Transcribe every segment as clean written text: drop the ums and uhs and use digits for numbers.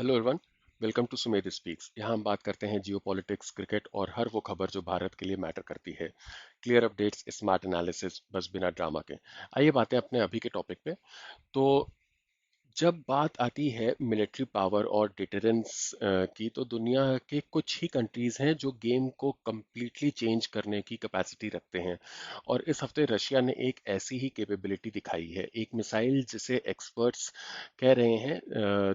Hello everyone. Welcome to Sumedh speaks. यहाँ हम बात करते हैं जियोपॉलिटिक्स, क्रिकेट और हर वो खबर जो भारत के लिए मैटर करती है। क्लियर अपडेट्स, स्मार्ट एनालिसिस, बस बिना ड्रामा के। आइए बातें अपने अभी के टॉपिक पे। तो जब बात आती है मिलिट्री पावर और डिटरेंस की, तो दुनिया के कुछ ही कंट्रीज हैं जो गेम को कम्प्लीटली चेंज करने की कैपेसिटी रखते हैं। और इस हफ्ते रशिया ने एक ऐसी ही कैपेबिलिटी दिखाई है, एक मिसाइल जिसे एक्सपर्ट्स कह रहे हैं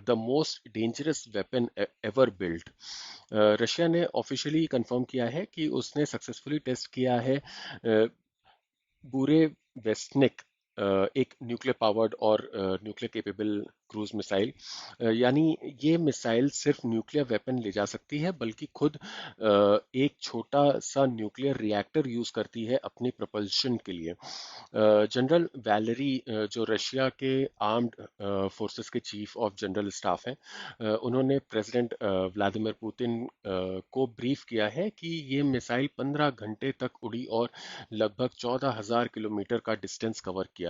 the most dangerous weapon ever built. Russia ने ऑफिशियली कंफर्म किया है कि उसने सक्सेसफुली टेस्ट किया है बुरे वेस्टनिक, एक न्यूक्लियर पावर्ड और न्यूक्लियर केपेबल क्रूज मिसाइल। यानी ये मिसाइल सिर्फ न्यूक्लियर वेपन ले जा सकती है, बल्कि खुद एक छोटा सा न्यूक्लियर रिएक्टर यूज करती है अपनी propulsion के लिए। जनरल वैलेरी, जो रशिया के आर्म्ड फोर्सेस के चीफ ऑफ जनरल स्टाफ हैं, उन्होंने प्रेसिडेंट व्लादिमीर पुतिन को ब्रीफ किया है कि ये मिसाइल 15 घंटे तक उड़ी और लगभग 14,000 किलोमीटर का डिस्टेंस कवर किया।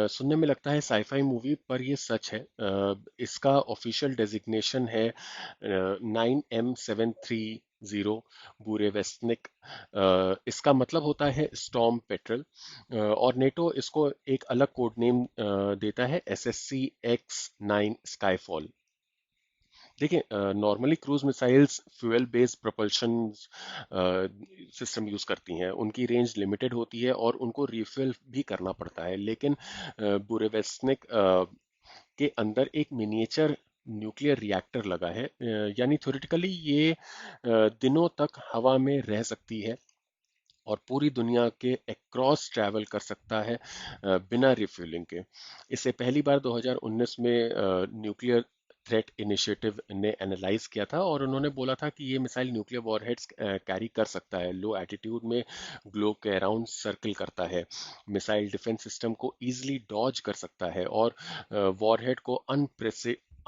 सुनने में लगता है साईफाई मूवी, पर ये सच है। इसका ऑफिशियल डेजिग्नेशन है 9M730 बुरेवेस्टनिक। इसका मतलब होता है स्टॉर्म पेट्रल, और नेटो इसको एक अलग कोड नेम देता है SSC-X9 स्काईफॉल। देखिए, normally cruise missiles fuel based propulsion system use करती हैं। उनकी रेंज लिमिटेड होती है और उनको रिफ्यूल भी करना पड़ता है, लेकिन बुरेवेस्टनिक के अंदर एक मिनिएचर न्यूक्लियर रिएक्टर लगा है। यानी थ्योरेटिकली ये दिनों तक हवा में रह सकती है और पूरी दुनिया के अक्रॉस ट्रैवल कर सकता है बिना रिफ्यूलिंग के। इससे पहली बार 2019 में न्यूक्लियर थ्रेट इनिशिएटिव ने एनालाइज किया था, और उन्होंने बोला था कि ये मिसाइल न्यूक्लियर वॉरहेड्स कैरी कर सकता है, लो एटीट्यूड में ग्लोब के अराउंड सर्कल करता है, मिसाइल डिफेंस सिस्टम को इजीली डॉज कर सकता है, और वॉरहेड को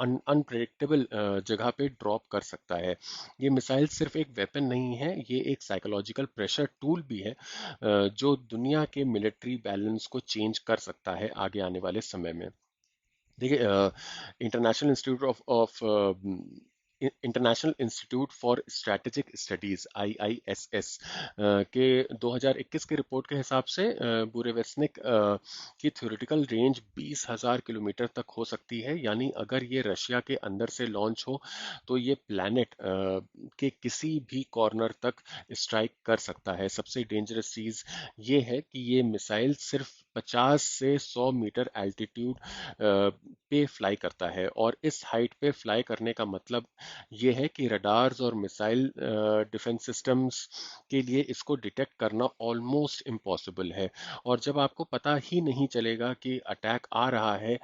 अनप्रेडिक्टेबल जगह पे ड्रॉप कर सकता है। ये मिसाइल सिर्फ एक वेपन नहीं है, ये एक साइकोलॉजिकल प्रेशर टूल भी है, जो दुनिया के मिलिट्री बैलेंस को चेंज कर सकता है आगे आने वाले समय में। देखिए, international institute of international institute for strategic studies IISS के 2021 के रिपोर्ट के हिसाब से बुरेवेस्निक की थ्योरेटिकल रेंज 20,000 किलोमीटर तक हो सकती है। यानी अगर ये रशिया के अंदर से लॉन्च हो, तो ये प्लैनेट के किसी भी कॉर्नर तक स्ट्राइक कर सकता है। सबसे डेंजरस चीज ये है कि ये मिसाइल सिर्फ 50 से 100 मीटर एल्टीट्यूड पे फ्लाई करता है, और इस हाइट पे फ्लाई करने का मतलब ये है कि रडार्स और मिसाइल डिफेंस सिस्टम्स के लिए इसको डिटेक्ट करना ऑलमोस्ट इम्पॉसिबल है। और जब आपको पता ही नहीं चलेगा कि अटैक आ रहा है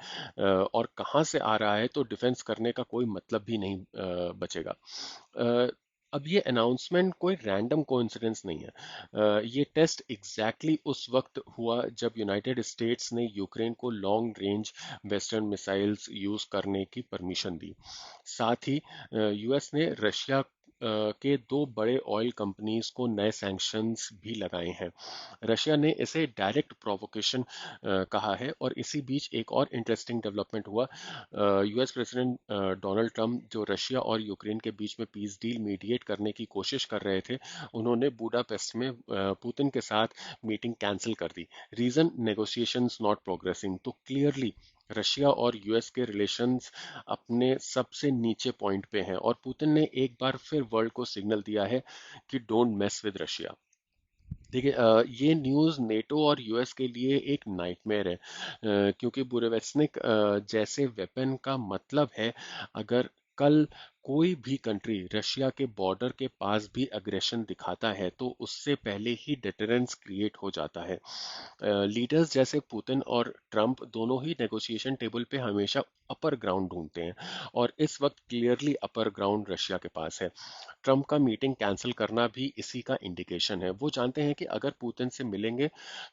और कहाँ से आ रहा है, तो डिफेंस करने का कोई मतलब भी नहीं बचेगा। अ, अब ये अनाउंसमेंट कोई रैंडम कोइंसिडेंस नहीं है। ये टेस्ट एग्जैक्टली exactly उस वक्त हुआ जब यूनाइटेड स्टेट्स ने यूक्रेन को long range western missiles use करने की परमिशन दी। साथ ही यूएस ने रशिया के दो बड़े ऑयल कंपनीज को नए सैंक्शंस भी लगाए हैं। रशिया ने इसे डायरेक्ट प्रोवोकेशन कहा है। और इसी बीच एक और इंटरेस्टिंग डेवलपमेंट हुआ। यूएस प्रेसिडेंट डोनाल्ड ट्रंप, जो रशिया और यूक्रेन के बीच में पीस डील मीडिएट करने की कोशिश कर रहे थे, उन्होंने बुडापेस्ट में पुतिन के साथ मीटिंग कैंसिल कर दी। Reason, negotiations not progressing. तो क्लियरली रशिया और यूएस के रिलेशंस अपने सबसे नीचे पॉइंट पे हैं, और पुतिन ने एक बार फिर वर्ल्ड को सिग्नल दिया है कि डोंट मेस विद रशिया। देखिए, ये न्यूज़ नेटो और यूएस के लिए एक नाइटमेयर है, क्योंकि बुरेवेस्निक जैसे वेपन का मतलब है, अगर कल कोई भी कंट्री रशिया के बॉर्डर के पास भी अग्रेशन दिखाता है, तो उससे पहले ही डिटरेंस क्रिएट हो जाता है। लीडर्स जैसे पुतिन और ट्रंप दोनों ही नेगोशिएशन टेबल पे हमेशा अपर ग्राउंड ढूंढते हैं, और इस वक्त क्लियरली अपर ग्राउंड रशिया के पास है। ट्रंप का मीटिंग कैंसिल करना भी इसी का इंडिकेशन है। वो जानते हैं कि अगर पुतिन से मिलेंगे,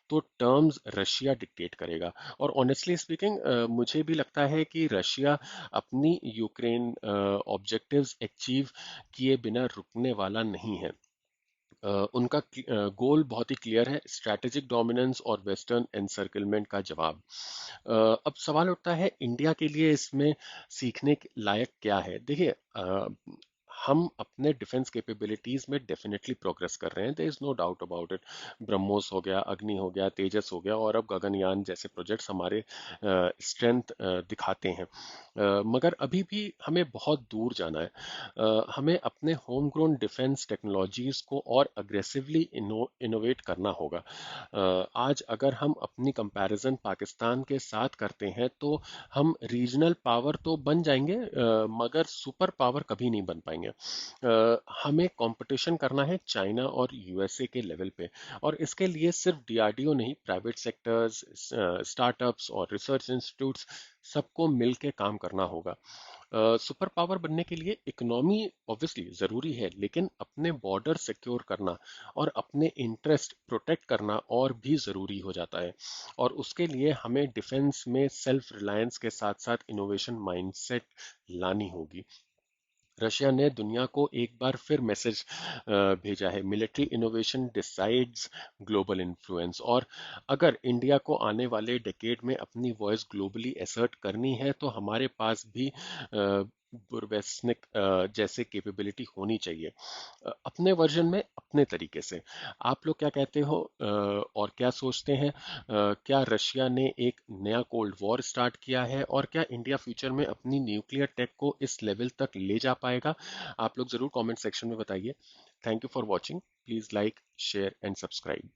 तो टर्म्स रशिया डिक्टेट करेगा। और ऑनेस्टली स्पीकिंग, मुझे भी लगता है कि रशिया अपनी यूक्रेन ऑब्जेक्टिव्स अचीव किए बिना रुकने वाला नहीं है। उनका गोल बहुत ही क्लियर है, स्ट्रैटेजिक डोमिनेंस और वेस्टर्न एनसर्कलमेंट का जवाब। अब सवाल उठता है इंडिया के लिए इसमें सीखने के लायक क्या है। देखिए, हम अपने डिफेंस कैपेबिलिटीज में डेफिनेटली प्रोग्रेस कर रहे हैं, there is no doubt about it. BrahMos हो गया, अग्नि हो गया, तेजस हो गया, और अब गगनयान जैसे प्रोजेक्ट्स हमारे स्ट्रेंथ दिखाते हैं। मगर अभी भी हमें बहुत दूर जाना है। हमें अपने होम ग्रोन डिफेंस टेक्नोलॉजीज को और अग्रेसिवली इनोवेट करना होगा। आज अगर हम अपनी कंपैरिजन पाकिस्तान के साथ करते हैं तो हम रीजनल पावर तो बन जाएंगे, मगर सुपर पावर कभी नहीं बन पाएंगे। हमें कंपटीशन करना है चाइना और यूएसए के लेवल पे, और इसके लिए सिर्फ डीआरडीओ नहीं, प्राइवेट सेक्टर्स, स्टार्टअप्स और रिसर्च इंस्टीट्यूट्स सबको मिल के काम करना होगा। सुपर पावर बनने के लिए इकोनॉमी ऑब्वियसली जरूरी है, लेकिन अपने बॉर्डर सिक्योर करना और अपने इंटरेस्ट प्रोटेक्ट करना और भी जरूरी हो जाता है। और उसके लिए हमें डिफेंस में सेल्फ रिलायंस के साथ साथ इनोवेशन माइंडसेट लानी होगी। रशिया ने दुनिया को एक बार फिर मैसेज भेजा है, military innovation decides global influence. और अगर इंडिया को आने वाले डेकेड में अपनी वॉइस ग्लोबली असर्ट करनी है तो हमारे पास भी बुरवेस्निक जैसे कैपेबिलिटी होनी चाहिए, अपने वर्जन में अपने तरीके से। आप लोग क्या कहते हो और क्या सोचते हैं? क्या रशिया ने एक नया कोल्ड वॉर स्टार्ट किया है, और क्या इंडिया फ्यूचर में अपनी न्यूक्लियर टेक को इस लेवल तक ले जा पाएगा? आप लोग जरूर कमेंट सेक्शन में बताइए। Thank you for watching. Please like, share and subscribe.